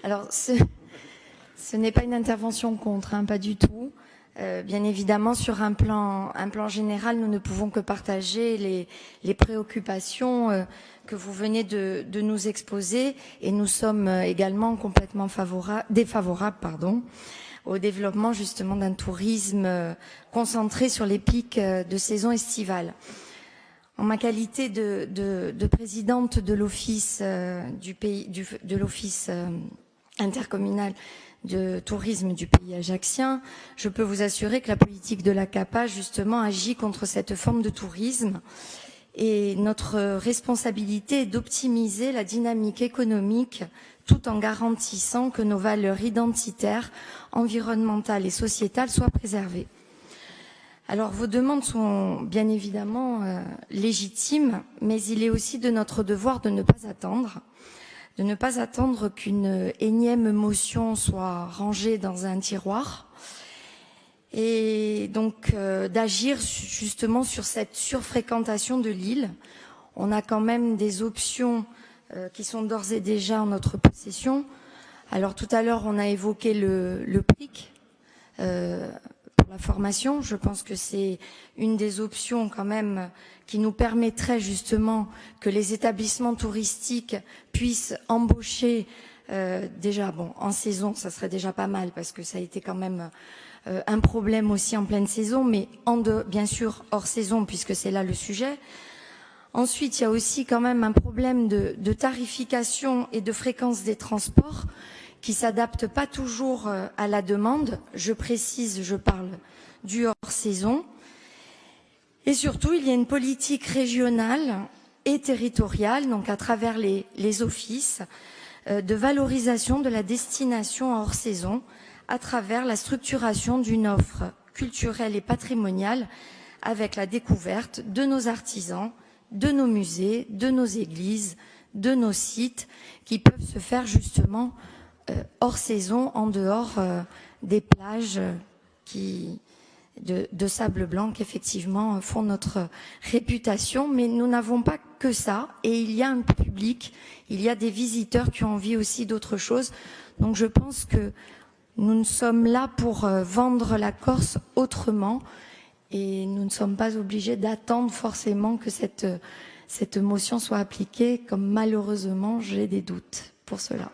Alors, ce n'est pas une intervention contre, hein, pas du tout. Bien évidemment, sur un plan général, nous ne pouvons que partager les préoccupations que vous venez de nous exposer, et nous sommes également complètement défavorables au développement justement d'un tourisme concentré sur les pics de saison estivale. En ma qualité de présidente de l'office de l'office intercommunal de tourisme du pays ajaccien, je peux vous assurer que la politique de la CAPA justement agit contre cette forme de tourisme, et notre responsabilité est d'optimiser la dynamique économique tout en garantissant que nos valeurs identitaires, environnementales et sociétales soient préservées. Alors, vos demandes sont bien évidemment légitimes, mais il est aussi de notre devoir de ne pas attendre qu'une énième motion soit rangée dans un tiroir, et donc d'agir justement sur cette surfréquentation de l'île. On a quand même des options qui sont d'ores et déjà en notre possession. Alors tout à l'heure, on a évoqué le PRIC, pour la formation. Je pense que c'est une des options quand même qui nous permettrait justement que les établissements touristiques puissent embaucher déjà, bon, en saison, ça serait déjà pas mal parce que ça a été quand même un problème aussi en pleine saison, mais bien sûr hors saison puisque c'est là le sujet. Ensuite, il y a aussi quand même un problème de tarification et de fréquence des transports qui ne s'adaptent pas toujours à la demande. Je précise, je parle du hors-saison. Et surtout, il y a une politique régionale et territoriale, donc à travers les offices, de valorisation de la destination hors-saison, à travers la structuration d'une offre culturelle et patrimoniale avec la découverte de nos artisans, de nos musées, de nos églises, de nos sites, qui peuvent se faire justement hors saison, en dehors des plages de sable blanc qui effectivement font notre réputation. Mais nous n'avons pas que ça, et il y a un public, il y a des visiteurs qui ont envie aussi d'autre chose. Donc je pense que nous sommes là pour vendre la Corse autrement, et nous ne sommes pas obligés d'attendre forcément que cette motion soit appliquée, comme malheureusement j'ai des doutes pour cela.